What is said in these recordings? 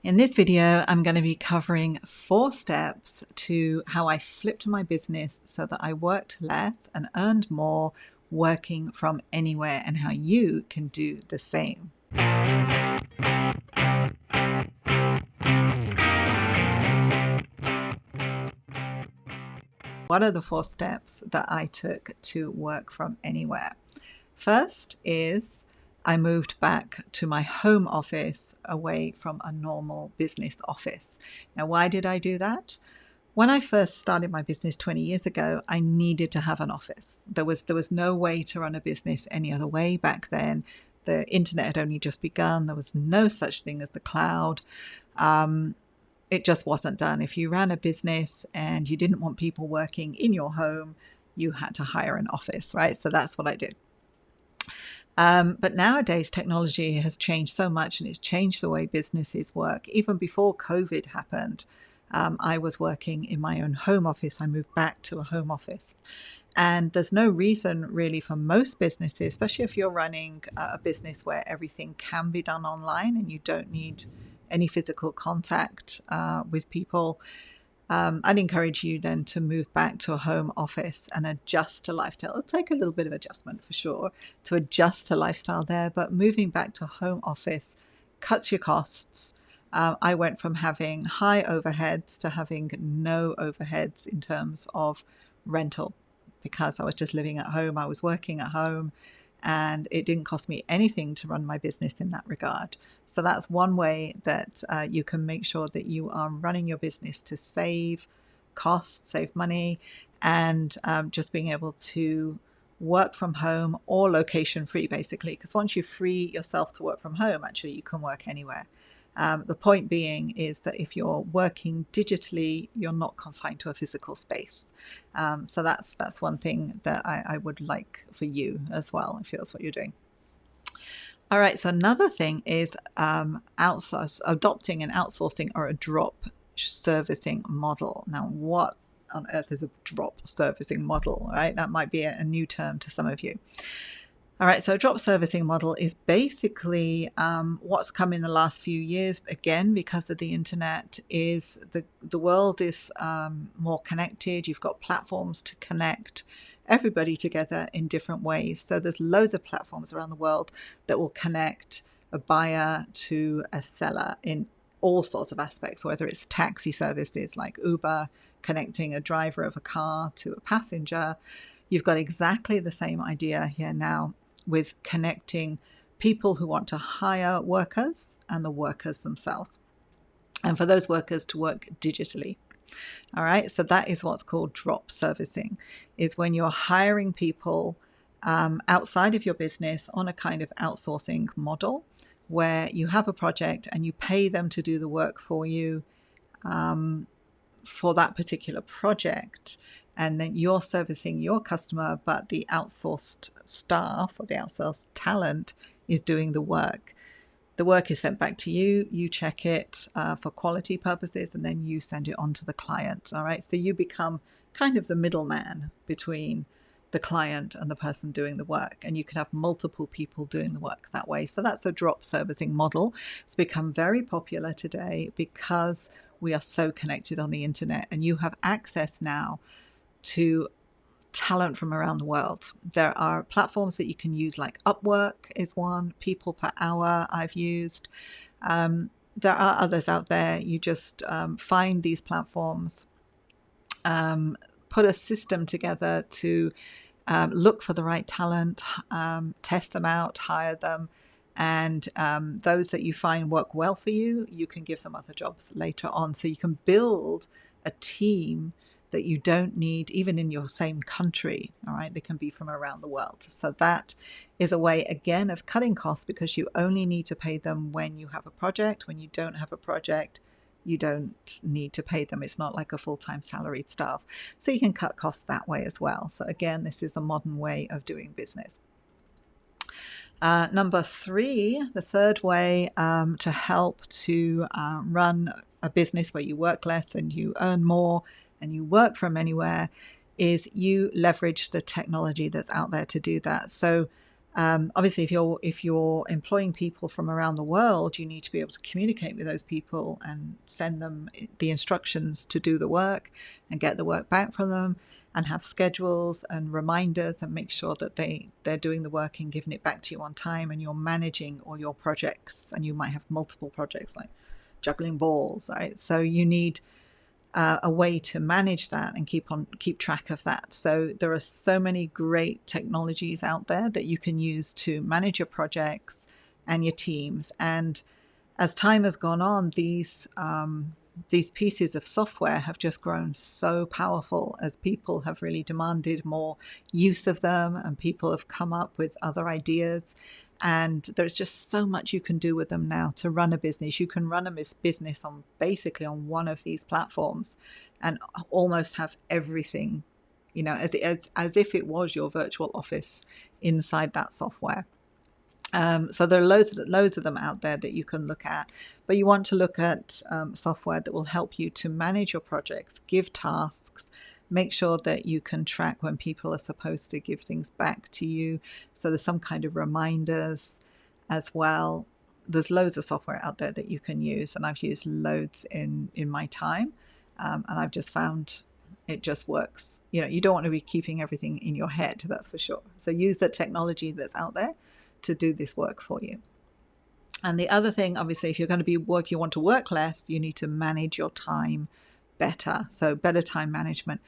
In this video, I'm going to be covering 4 steps to how I flipped my business so that I worked less and earned more working from anywhere, and how you can do the same. What are the 4 steps that I took to work from anywhere? First is I moved back to my home office away from a normal business office. Now, why did I do that? When I first started my business 20 years ago, I needed to have an office. There was no way to run a business any other way back then. The internet had only just begun. There was no such thing as the cloud. It just wasn't done. If you ran a business and you didn't want people working in your home, you had to hire an office, right? So that's what I did. But nowadays, technology has changed so much, and it's changed the way businesses work. Even before COVID happened, I was working in my own home office. I moved back to a home office. And there's no reason really for most businesses, especially if you're running a business where everything can be done online and you don't need any physical contact with people. I'd encourage you then to move back to a home office and adjust to lifestyle. It'll take a little bit of adjustment for sure to adjust to lifestyle there, but moving back to a home office cuts your costs. I went from having high overheads to having no overheads in terms of rental, because I was just living at home, I was working at home, and it didn't cost me anything to run my business in that regard. So that's one way that you can make sure that you are running your business to save costs, save money, and just being able to work from home or location free, basically. Because once you free yourself to work from home, actually, you can work anywhere. The point being is that if you're working digitally, you're not confined to a physical space. So that's one thing that I would like for you as well, if that's what you're doing. All right, so another thing is adopting an outsourcing or a drop servicing model. Now, what on earth is a drop servicing model, right? That might be a new term to some of you. All right, so a drop servicing model is basically what's come in the last few years, again, because of the internet, is the world is more connected. You've got platforms to connect everybody together in different ways. So there's loads of platforms around the world that will connect a buyer to a seller in all sorts of aspects, whether it's taxi services like Uber, connecting a driver of a car to a passenger. You've got exactly the same idea here now with connecting people who want to hire workers and the workers themselves, and for those workers to work digitally. All right, so that is what's called drop servicing, is when you're hiring people outside of your business on a kind of outsourcing model where you have a project and you pay them to do the work for you for that particular project, and then you're servicing your customer, but the outsourced staff or the outsourced talent is doing the work. The work is sent back to you, you check it for quality purposes, and then you send it on to the client. All right, so you become kind of the middleman between the client and the person doing the work, and you can have multiple people doing the work that way. So that's a drop servicing model. It's become very popular today because we are so connected on the internet, and you have access now to talent from around the world. There are platforms that you can use, like Upwork is one, People Per Hour I've used. There are others out there. You just find these platforms, put a system together to look for the right talent, test them out, hire them, and those that you find work well for you, you can give them other jobs later on. So you can build a team that you don't need even in your same country. All right, they can be from around the world. So that is a way, again, of cutting costs, because you only need to pay them when you have a project. When you don't have a project, you don't need to pay them. It's not like a full-time salaried staff. So you can cut costs that way as well. So again, this is a modern way of doing business. Number 3, the third way to help to run a business where you work less and you earn more and you work from anywhere, is you leverage the technology that's out there to do that. So Obviously, if you're employing people from around the world, you need to be able to communicate with those people and send them the instructions to do the work and get the work back from them, and have schedules and reminders and make sure that they're doing the work and giving it back to you on time, and you're managing all your projects, and you might have multiple projects like juggling balls, right? So you need a way to manage that and keep track of that. So there are so many great technologies out there that you can use to manage your projects and your teams. And as time has gone on, these pieces of software have just grown so powerful as people have really demanded more use of them, and people have come up with other ideas. And there's just so much you can do with them now to run a business. You can run a business on basically on one of these platforms and almost have everything, as if it was your virtual office inside that software. So there are loads of them out there that you can look at, but you want to look at software that will help you to manage your projects, give tasks, make sure that you can track when people are supposed to give things back to you. So there's some kind of reminders as well. There's loads of software out there that you can use, and I've used loads in my time, and I've just found it just works. You don't want to be keeping everything in your head, that's for sure. So use the technology that's out there to do this work for you. And the other thing, obviously, if you're going to be you want to work less, you need to manage your time better. So better time management.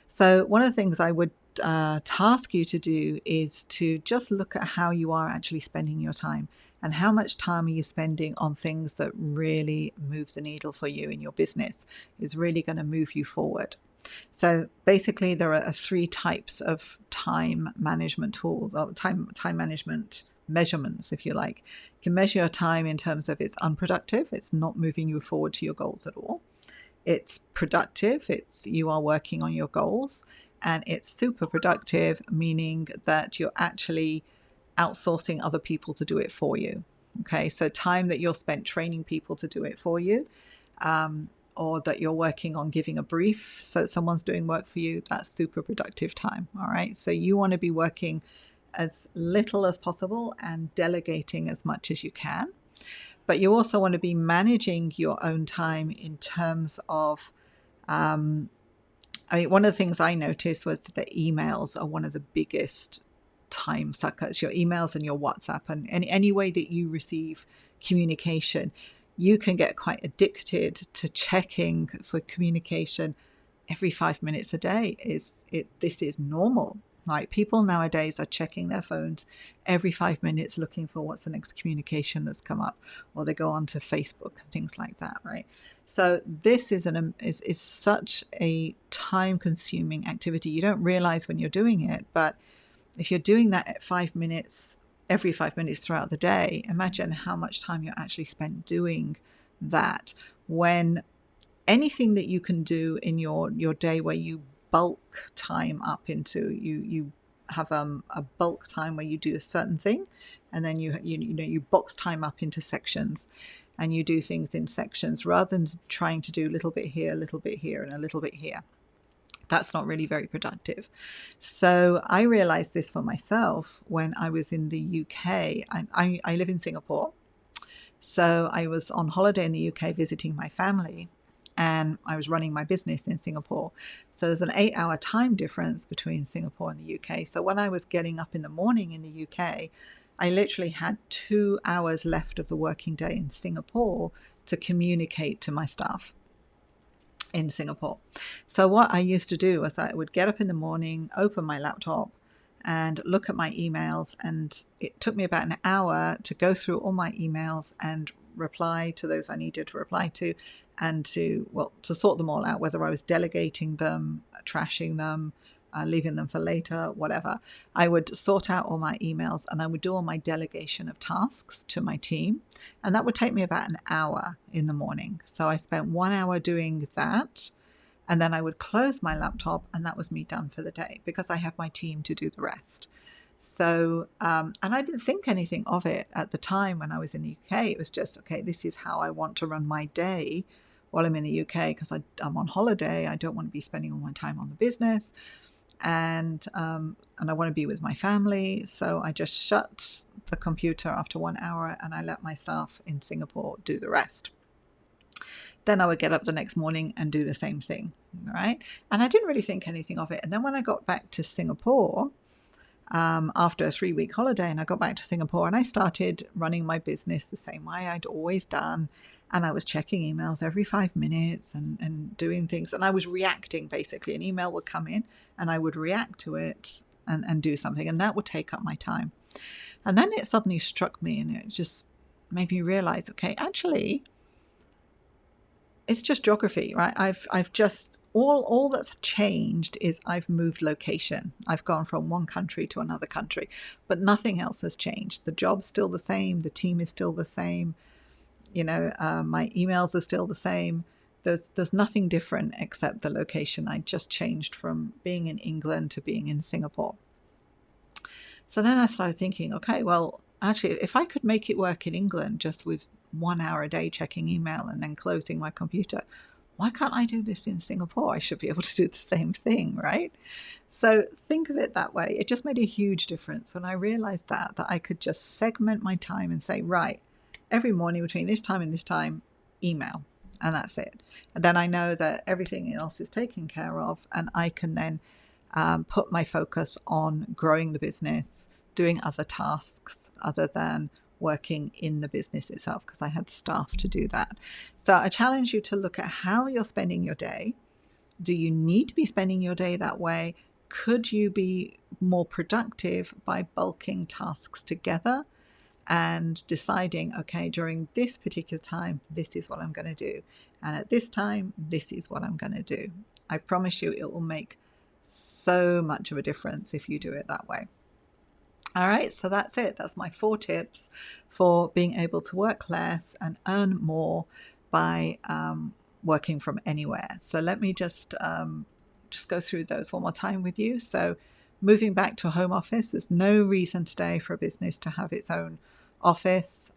So one of the things I would task you to do is to just look at how you are actually spending your time, and how much time are you spending on things that really move the needle for you in your business, is really going to move you forward. So basically, there are three types of time management tools, or time management measurements, if you like. You can measure your time in terms of it's unproductive, it's not moving you forward to your goals at all. It's productive, it's you are working on your goals. And it's super productive, meaning that you're actually outsourcing other people to do it for you. Okay, so time that you're spent training people to do it for you, or that you're working on giving a brief so someone's doing work for you, that's super productive time. All right, so you want to be working as little as possible and delegating as much as you can. But you also want to be managing your own time in terms of, one of the things I noticed was that emails are one of the biggest time suckers. Your emails and your WhatsApp and any way that you receive communication, you can get quite addicted to checking for communication every 5 minutes a day. This is normal. Like, people nowadays are checking their phones every 5 minutes, looking for what's the next communication that's come up, or they go onto Facebook and things like that, right? So this is such a time-consuming activity. You don't realize when you're doing it, but if you're doing that at 5 minutes, every 5 minutes throughout the day, imagine how much time you're actually spent doing that. When anything that you can do in your day where you bulk time up into, you have a bulk time where you do a certain thing, and then you box time up into sections, and you do things in sections rather than trying to do a little bit here, a little bit here, and a little bit here. That's not really very productive. So I realized this for myself when I was in the UK. I live in Singapore. So I was on holiday in the UK visiting my family, and I was running my business in Singapore. So there's an 8-hour time difference between Singapore and the UK. So when I was getting up in the morning in the UK, I literally had 2 hours left of the working day in Singapore to communicate to my staff in Singapore. So what I used to do was I would get up in the morning, open my laptop, and look at my emails, and it took me about an hour to go through all my emails and reply to those I needed to reply to, and to sort them all out, whether I was delegating them, trashing them, leaving them for later, whatever. I would sort out all my emails, and I would do all my delegation of tasks to my team, and that would take me about an hour in the morning. So I spent 1 hour doing that, and then I would close my laptop, and that was me done for the day, because I have my team to do the rest. So, and I didn't think anything of it at the time when I was in the UK. It was just, okay, this is how I want to run my day while I'm in the UK, because I'm on holiday. I don't want to be spending all my time on the business. and I want to be with my family. So I just shut the computer after 1 hour and I let my staff in Singapore do the rest. Then I would get up the next morning and do the same thing, right? And I didn't really think anything of it. And then when I got back to Singapore, after a 3-week holiday, and I got back to Singapore and I started running my business the same way I'd always done. And I was checking emails every 5 minutes and doing things. And I was reacting, basically. An email would come in and I would react to it and do something. And that would take up my time. And then it suddenly struck me and it just made me realize, okay, actually, it's just geography, right? I've just all that's changed is I've moved location. I've gone from one country to another country, but nothing else has changed. The job's still the same. The team is still the same. My emails are still the same. There's nothing different except the location. I just changed from being in England to being in Singapore. So then I started thinking, okay, well, actually, if I could make it work in England just with 1 hour a day checking email and then closing my computer, why can't I do this in Singapore? I should be able to do the same thing, right? So think of it that way. It just made a huge difference when I realized that I could just segment my time and say, right, every morning between this time and this time, email, and that's it. And then I know that everything else is taken care of, and I can then put my focus on growing the business, doing other tasks other than working in the business itself, because I had the staff to do that. So I challenge you to look at how you're spending your day. Do you need to be spending your day that way? Could you be more productive by bulking tasks together and deciding, okay, during this particular time, this is what I'm going to do. And at this time, this is what I'm going to do. I promise you it will make so much of a difference if you do it that way. All right, so that's it. That's my 4 tips for being able to work less and earn more by working from anywhere. So let me just go through those one more time with you. So moving back to a home office, there's no reason today for a business to have its own office.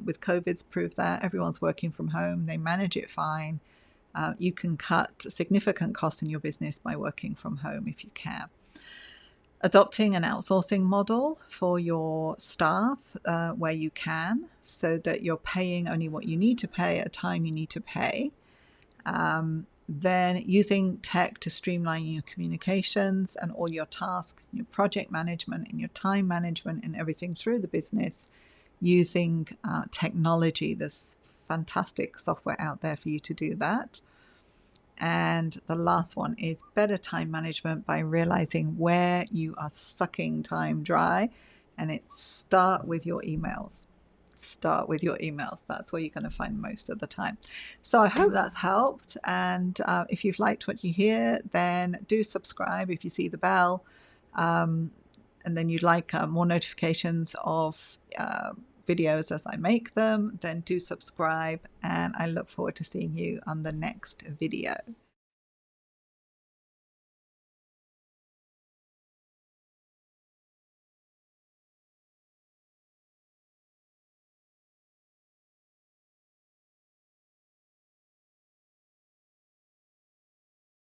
With COVID's proved that everyone's working from home. They manage it fine. You can cut significant costs in your business by working from home if you can. Adopting an outsourcing model for your staff where you can, so that you're paying only what you need to pay at a time you need to pay. Then using tech to streamline your communications and all your tasks, your project management and your time management and everything through the business using technology. There's fantastic software out there for you to do that. And the last one is better time management by realizing where you are sucking time dry, and start with your emails. Start with your emails. That's where you're going to find most of the time. So I hope that's helped. And if you've liked what you hear, then do subscribe if you see the bell. And then you'd like more notifications of videos as I make them, then do subscribe. And I look forward to seeing you on the next video.